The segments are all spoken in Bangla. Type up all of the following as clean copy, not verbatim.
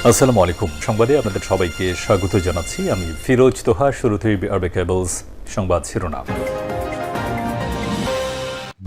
আসসালামু আলাইকুম। সংবাদে আপনাদের সবাইকে স্বাগত জানাচ্ছি। আমি ফিরোজ তোহা। শুরুতেই আরবে কেবলস সংবাদ শিরোনাম।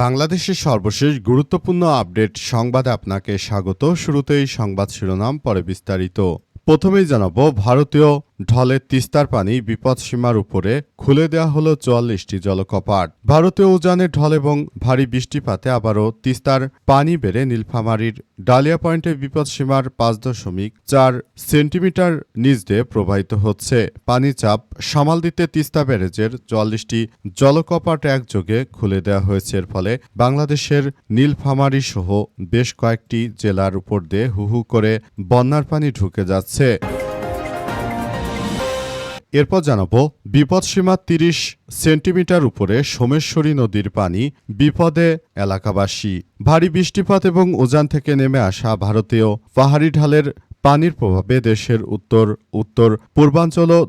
বাংলাদেশের সর্বশেষ গুরুত্বপূর্ণ আপডেট সংবাদে আপনাকে স্বাগত। শুরুতেই সংবাদ শিরোনাম, পরে বিস্তারিত। প্রথমেই জানাবো, ভারতীয় ঢলে তিস্তার পানি বিপদসীমার উপরে খুলে দেওয়া হলো ৪৪টি জলকপাট। ভারতীয় উজানের ঢল এবং ভারী বৃষ্টিপাতে আবারও তিস্তার পানি বেড়ে নীলফামারীর ডালিয়া পয়েন্টে বিপদসীমার ৫.৪ সেন্টিমিটার নিচ দিয়ে প্রবাহিত হচ্ছে। পানির চাপ সামাল দিতে তিস্তা ব্যারেজের ৪৪টি জলকপাট একযোগে খুলে দেওয়া হয়েছে। এর ফলে বাংলাদেশের নীলফামারী সহ বেশ কয়েকটি জেলার উপর দিয়ে হু হু করে বন্যার পানি ঢুকে যাচ্ছে। এরপর জানাবো, বিপদসীমা ৩০ সেন্টিমিটার উপরে সোমেশ্বরী নদীর পানি, বিপদে এলাকাবাসী। ভারী বৃষ্টিপাত এবং উজান থেকে নেমে আসা ভারতীয় পাহাড়ি ঢালের পানির প্রভাবে দেশের উত্তর পূর্বাঞ্চল ও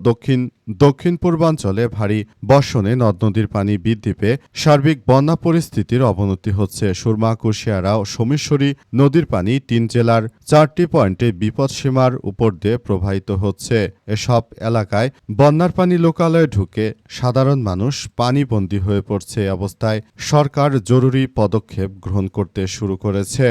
দক্ষিণ পূর্বাঞ্চলে ভারী বর্ষণে নদ নদীর পানি বৃদ্ধি পেয়ে সার্বিক বন্যা পরিস্থিতির অবনতি হচ্ছে। সুরমা, কুশিয়ারা ও সোমেশ্বরী নদীর পানি ৩ জেলার ৪টি পয়েন্টে বিপদসীমার উপর দিয়ে প্রবাহিত হচ্ছে। এসব এলাকায় বন্যার পানি লোকালয়ে ঢুকে সাধারণ মানুষ পানিবন্দী হয়ে পড়ছে। অবস্থায় সরকার জরুরি পদক্ষেপ গ্রহণ করতে শুরু করেছে।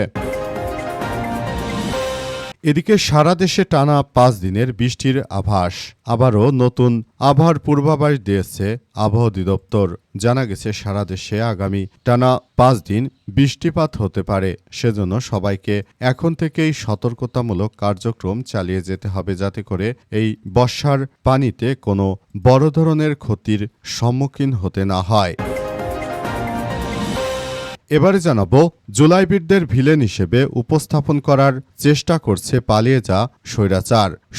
এদিকে সারা দেশে টানা ৫ দিনের বৃষ্টির আভাস। আবারও নতুন আবহাওয়ার পূর্বাভাস দিয়েছে আবহাওয়া অধিদপ্তর। জানা গেছে, সারা দেশে আগামী টানা ৫ দিন বৃষ্টিপাত হতে পারে। সেজন্য সবাইকে এখন থেকেই সতর্কতামূলক কার্যক্রম চালিয়ে যেতে হবে, যাতে করে এই বর্ষার পানিতে কোনো বড় ধরনের ক্ষতির সম্মুখীন হতে না হয়। এবারে জানাবো, জুলাইবিরদের ভিলেন হিসেবে উপস্থাপন করার চেষ্টা করছে পালিয়ে যা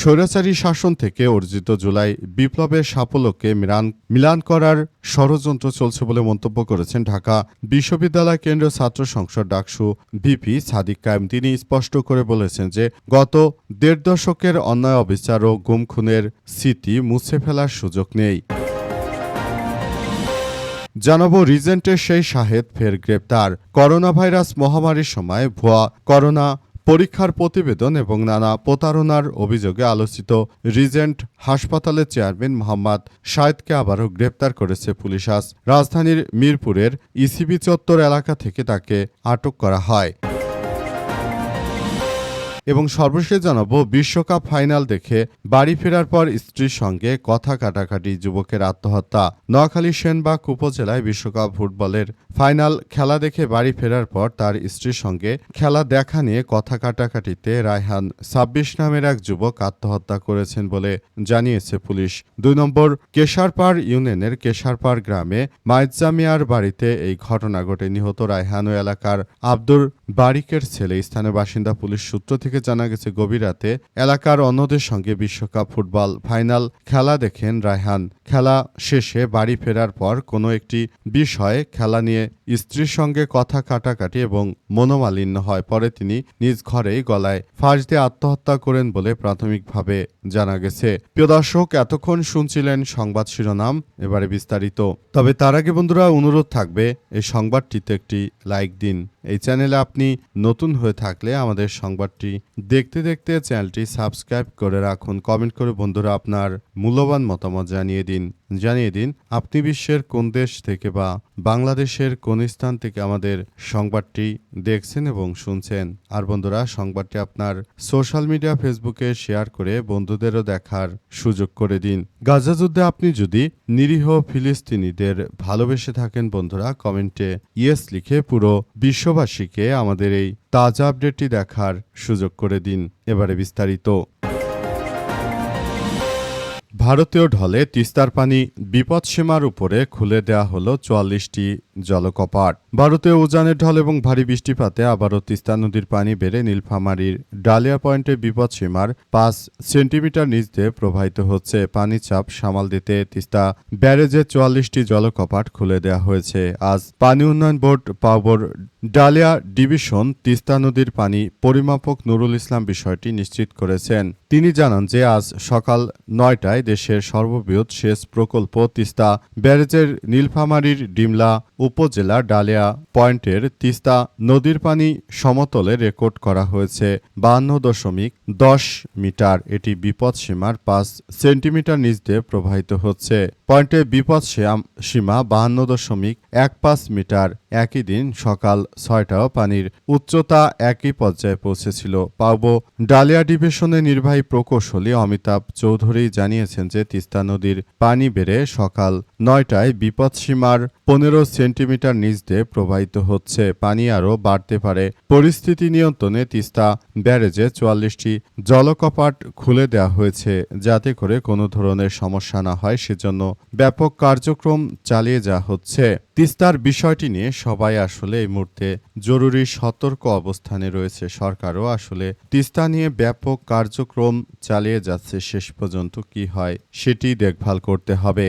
স্বৈরাচারী শাসন থেকে অর্জিত জুলাই বিপ্লবের সাফল্যকে মিলান করার ষড়যন্ত্র চলছে বলে মন্তব্য করেছেন ঢাকা বিশ্ববিদ্যালয় কেন্দ্রীয় ছাত্র সংসদ ডাকসু ভিপি সাদিক কায়েম। তিনি স্পষ্ট করে বলেছেন যে গত ১.৫ দশকের অন্যায়, অবিচার ও গুম খুনের স্মৃতি মুছে ফেলার সুযোগ নেই। জানাবো, রিজেন্টের সেই শাহেদ ফের গ্রেপ্তার। করোনা ভাইরাস মহামারীর সময় ভুয়া করোনা পরীক্ষার প্রতিবেদন এবং নানা প্রতারণার অভিযোগে আলোচিত রিজেন্ট হাসপাতালের চেয়ারম্যান মোহাম্মদ শাহেদকে আবারও গ্রেপ্তার করেছে পুলিশ। আজ রাজধানীর মিরপুরের ইসিবি চত্বর এলাকা থেকে তাকে আটক করা হয়। এবং সর্বশেষ জানাবো, বিশ্বকাপ ফাইনাল দেখে বাড়ি ফেরার পর স্ত্রীর সঙ্গে কথা কাটাকাটি, যুবকের আত্মহত্যা। নোয়াখালীর সেনবাগ উপজেলায় বিশ্বকাপ ফুটবলের ফাইনাল খেলা দেখে বাড়ি ফেরার পর তার স্ত্রীর সঙ্গে খেলা দেখা নিয়ে কথা কাটাকাটিতে রায়হান ২৬ নামের এক যুবক আত্মহত্যা করেছেন বলে জানিয়েছে পুলিশ। ২ নম্বর কেশারপাড় ইউনিয়নের কেশারপাড় গ্রামে মাইজ্জামিয়ার বাড়িতে এই ঘটনা ঘটে। নিহত রায়হান ও এলাকার আব্দুর বারিকের ছেলে। স্থানীয় বাসিন্দা। পুলিশ সূত্র থেকে জানা গেছে, গভীর রাতে এলাকার অন্যদের সঙ্গে বিশ্বকাপ ফুটবল ফাইনাল খেলা দেখেন রায়হান। খেলা শেষে বাড়ি ফেরার পর কোনো একটি বিষয়ে খেলা নিয়ে স্ত্রীর সঙ্গে কথা কাটাকাটি এবং মনোমালিন্য হয়। পরে তিনি নিজ ঘরেই গলায় ফাঁস দিয়ে আত্মহত্যা করেন বলে প্রাথমিকভাবে জানা গেছে। প্রিয় দর্শক, এতক্ষণ শুনছিলেন সংবাদ শিরোনাম, এবারে বিস্তারিত। তবে তার আগে বন্ধুরা, অনুরোধ থাকবে এই সংবাদটিতে একটি লাইক দিন। এই চ্যানেলে আপনি নতুন হয়ে থাকলে আমাদের সংবাদটি দেখতে দেখতে চ্যানেলটি সাবস্ক্রাইব করে রাখুন। কমেন্ট করে বন্ধুরা আপনার মূল্যবান মতামত জানিয়ে দিন আপনি বিশ্বের কোন দেশ থেকে বা বাংলাদেশের কোন স্থান থেকে আমাদের সংবাদটি দেখছেন এবং শুনছেন। আর বন্ধুরা, সংবাদটি আপনার সোশ্যাল মিডিয়া ফেসবুকে শেয়ার করে বন্ধুদেরও দেখার সুযোগ করে দিন। গাজা যুদ্ধে আপনি যদি নিরীহ ফিলিস্তিনিদের ভালোবেসে থাকেন বন্ধুরা, কমেন্টে ইয়েস লিখে পুরো বিশ্ববাসীকে আমাদের এই তাজা আপডেটটি দেখার সুযোগ করে দিন। এবারে বিস্তারিত। ভারতীয় ঢলে তিস্তার পানি বিপদসীমার উপরে খুলে দেওয়া হলো ৪৪টি জলকপাট। ভারতীয় উজানের ঢল এবং ভারী বৃষ্টিপাতে আবারও তিস্তা নদীর পানি বেড়ে নীলফামারীর ডালিয়া পয়েন্টে বিপদসীমার ৫ সেন্টিমিটার নিচ দিয়ে প্রবাহিত হচ্ছে। পানির চাপ সামাল দিতে তিস্তা ব্যারেজে ৪৪টি জলকপাট খুলে দেওয়া হয়েছে। আজ পানি উন্নয়ন বোর্ড পাওবর ডালিয়া ডিভিশন তিস্তা নদীর পানি পরিমাপক নুরুল ইসলাম বিষয়টি নিশ্চিত করেছেন। তিনি জানান যে আজ সকাল ৯টায় দেশের সর্ববৃহৎ সেচ প্রকল্প তিস্তা ব্যারেজের নীলফামারীর ডিমলা উপজেলার ডালিয়া পয়েন্টের তিস্তা নদীর পানি সমতলে রেকর্ড করা হয়েছে 52.10 মিটার। এটি বিপদসীমার 5 সেন্টিমিটার নিচ দিয়ে প্রবাহিত হচ্ছে। পয়েন্টে বিপদ সীমা 52.15 মিটার। একই দিন সকাল 6টাও পানির উচ্চতা একই পর্যায়ে পৌঁছেছিল। পাউবো ডালিয়া ডিভিশনের নির্বাহী প্রকৌশলী অমিতাভ চৌধুরী জানিয়েছেন যে তিস্তা নদীর পানি বেড়ে সকাল 9টায় বিপদসীমার 15 সেন্টিমিটার নিচ দিয়ে প্রবাহিত হচ্ছে। পানি আরও বাড়তে পারে। পরিস্থিতি নিয়ন্ত্রণে তিস্তা ব্যারেজে 44টি জলকপাট খুলে দেওয়া হয়েছে যাতে করে কোনো ধরনের সমস্যা না হয়, সেজন্য ব্যাপক কার্যক্রম চালিয়ে যাওয়া হচ্ছে। তিস্তার বিষয়টি নিয়ে সবাই আসলে এই মুহূর্তে জরুরি সতর্ক অবস্থানে রয়েছে। সরকারও আসলে তিস্তা নিয়ে ব্যাপক কার্যক্রম চালিয়ে যাচ্ছে। শেষ পর্যন্ত কি হয় সেটি দেখভাল করতে হবে।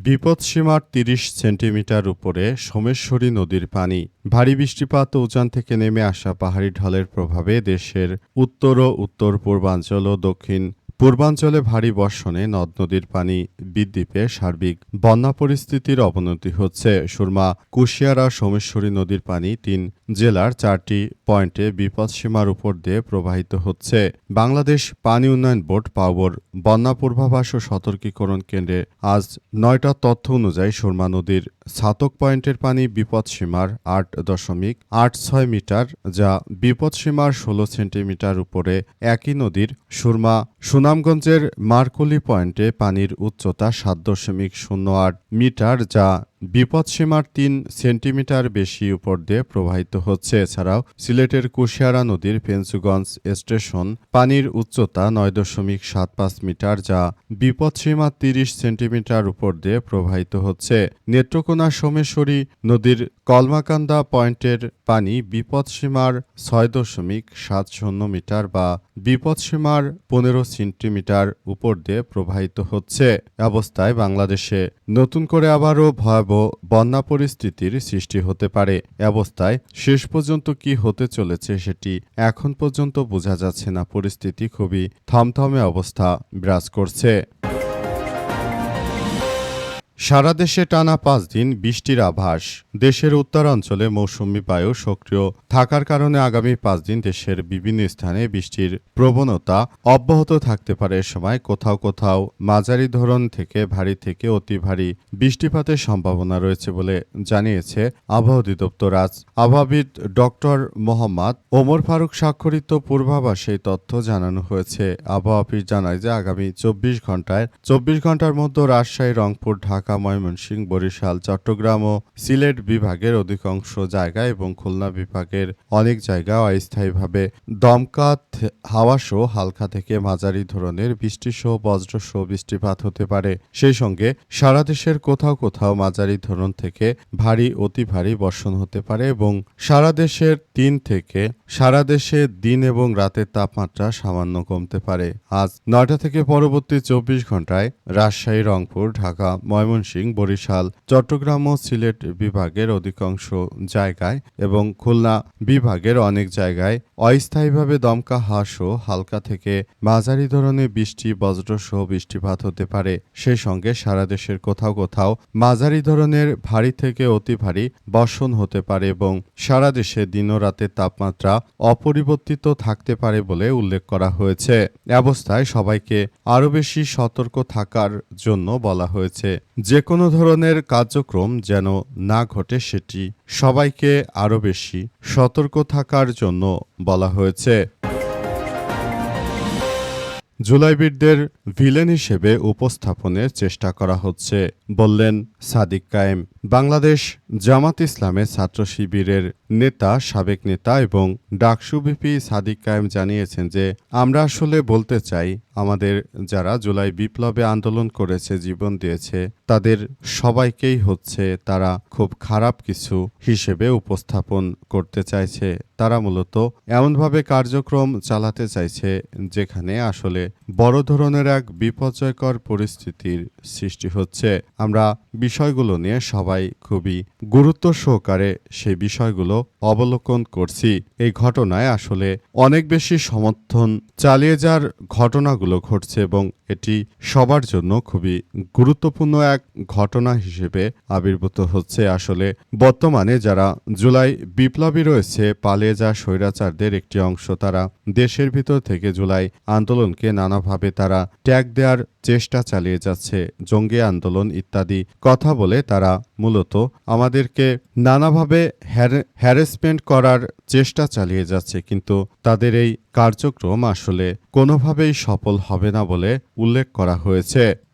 বিপদসীমার 30 সেন্টিমিটার উপরে সোমেশ্বরী নদীর পানি। ভারী বৃষ্টিপাত ও উজান থেকে নেমে আসা পাহাড়ি ঢলের প্রভাবে দেশের উত্তর ও উত্তর পূর্বাঞ্চল ও দক্ষিণ পূর্বাঞ্চলে ভারী বর্ষণে নদ নদীর পানি বৃদ্ধি পেয়ে সার্বিক বন্যা পরিস্থিতির অবনতি হচ্ছে। সুরমা, কুশিয়ারা, সোমেশ্বরী নদীর পানি 3 জেলার 4টি পয়েন্টে বিপদসীমার উপর দিয়ে প্রবাহিত হচ্ছে। বাংলাদেশ পানি উন্নয়ন বোর্ড পাউবোর বন্যা পূর্বাভাস ও সতর্কীকরণ কেন্দ্রে আজ 9টা তথ্য অনুযায়ী সুরমা নদীর ছাতক পয়েন্টের পানি বিপদসীমার 8.86 মিটার, যা বিপদসীমার 16 সেন্টিমিটার উপরে। একই নদীর সুনামগঞ্জের মারকুলি পয়েন্টে পানির উচ্চতা 7.08 মিটার, যা বিপদসীমার 3 সেন্টিমিটার বেশি উপর দিয়ে প্রবাহিত হচ্ছে। এছাড়াও সিলেটের কুশিয়ারা নদীর ফেঞ্চুগঞ্জ স্টেশন পানির উচ্চতা 9.75 মিটার, যা বিপদসীমা 30 সেন্টিমিটার উপর দিয়ে প্রবাহিত হচ্ছে। নেত্রকোনা সোমেশ্বরী নদীর কলমাকান্দা পয়েন্টের পানি বিপদসীমার 6.70 মিটার বা বিপদসীমার 15 সেন্টিমিটার উপর দিয়ে প্রবাহিত হচ্ছে। অবস্থায় বাংলাদেশে নতুন করে আবারও ভয়াবহ বন্যা পরিস্থিতির সৃষ্টি হতে পারে। অবস্থায় শেষ পর্যন্ত কি হতে চলেছে সেটি এখন পর্যন্ত বোঝা যাচ্ছে না। পরিস্থিতি খুবই থমথমে অবস্থা বিরাজ করছে। সারা দেশে টানা 5 দিন বৃষ্টির আভাস। দেশের উত্তরাঞ্চলে মৌসুমী বায়ু সক্রিয় থাকার কারণে আগামী 5 দিন দেশের বিভিন্ন স্থানে বৃষ্টির প্রবণতা অব্যাহত থাকতে পারে। এ সময় কোথাও কোথাও মাঝারি ধরন থেকে ভারী থেকে অতি ভারী বৃষ্টিপাতের সম্ভাবনা রয়েছে বলে জানিয়েছে আবহাওয়া অধিদপ্তর। আজ আবহাওয়াবিদ ডক্টর মোহাম্মদ ওমর ফারুক স্বাক্ষরিত পূর্বাভাসে এই তথ্য জানানো হয়েছে। আবহাওয়া অফিস জানায় যে আগামী 24 ঘন্টার মধ্যে রাজশাহী, রংপুর, ঢাকা, ময়মনসিংহ, বরিশাল, চট্টগ্রাম ও সিলেট বিভাগের অধিকাংশ জায়গা এবং খুলনা বিভাগের অনেক জায়গা অস্থায়ীভাবে দমকা হাওয়াসহ হালকা থেকে মাঝারি ধরনের বৃষ্টিসহ বজ্রসহ বৃষ্টিপাত হতে পারে। সেই সঙ্গে সারা দেশের কোথাও কোথাও মাঝারি ধরন থেকে ভারী অতি ভারী বর্ষণ হতে পারে এবং সারা দেশে দিন এবং রাতের তাপমাত্রা সামান্য কমতে পারে। আজ 9টা থেকে পরবর্তী 24 ঘন্টায় রাজশাহী, রংপুর, ঢাকা, ময়মনসিংহ, বরিশাল, চট্টগ্রাম ও সিলেট বিভাগের অধিকাংশ জায়গায় এবং খুলনা বিভাগের অনেক জায়গায় অস্থায়ীভাবে দমকা হাওয়াসহ হালকা থেকে মাঝারি ধরনের বৃষ্টি বজ্রসহ বৃষ্টিপাত হতে পারে। সেই সঙ্গে সারা দেশের কোথাও কোথাও মাঝারি ধরনের ভারী থেকে অতি ভারী বর্ষণ হতে পারে এবং সারা দেশে দিন ও রাতের তাপমাত্রা অপরিবর্তিত থাকতে পারে বলে উল্লেখ করা হয়েছে। অবস্থায় সবাইকে আরও বেশি সতর্ক থাকার জন্য বলা হয়েছে। যে কোনো ধরনের কার্যক্রম যেন না ঘটে সেটি সবাইকে আরও বেশি সতর্ক থাকার জন্য বলা হয়েছে। জুলাইবিরদের ভিলেন হিসেবে উপস্থাপনের চেষ্টা করা হচ্ছে বললেন সাদিক কায়েম। বাংলাদেশ জামাত ইসলামের ছাত্র শিবিরের সাবেক নেতা এবং ডাকসু ভিপি সাদিক কায়েম জানিয়েছেন যে আমরা আসলে বলতে চাই আমাদের যারা জুলাই বিপ্লবে আন্দোলন করেছে, জীবন দিয়েছে, তাদের সবাইকেই তারা খুব খারাপ কিছু হিসেবে উপস্থাপন করতে চাইছে। তারা মূলত এমনভাবে কার্যক্রম চালাতে চাইছে যেখানে আসলে বড় ধরনের এক বিপর্যয়কর পরিস্থিতির সৃষ্টি হচ্ছে। আমরা বিষয়গুলো নিয়ে সবাই খুবই গুরুত্ব সহকারে সেই বিষয়গুলো অবলোকন করছি। এই ঘটনায় আসলে অনেক বেশি সমর্থন চালিয়ে যাওয়ার ঘটনাগুলো ঘটছে এবং এটি সবার জন্য খুবই গুরুত্বপূর্ণ এক ঘটনা হিসেবে আবির্ভূত হচ্ছে। আসলে বর্তমানে যারা জুলাই বিপ্লবী রয়েছে, পালিয়ে যাওয়া স্বৈরাচারদের একটি অংশ, তারা দেশের ভিতর থেকে জুলাই আন্দোলনকে নানাভাবে তারা ট্যাগ দেওয়ার চেষ্টা চালিয়ে যাচ্ছে। জঙ্গি আন্দোলন ইত্যাদি কথা বলে তারা মূলত আমাদেরকে নানাভাবে হ্যারাসমেন্ট করার চেষ্টা চালিয়ে যাচ্ছে, কিন্তু তাদের এই কার্যক্রম আসলে কোনোভাবেই সফল হবে না বলে উল্লেখ করা হয়েছে।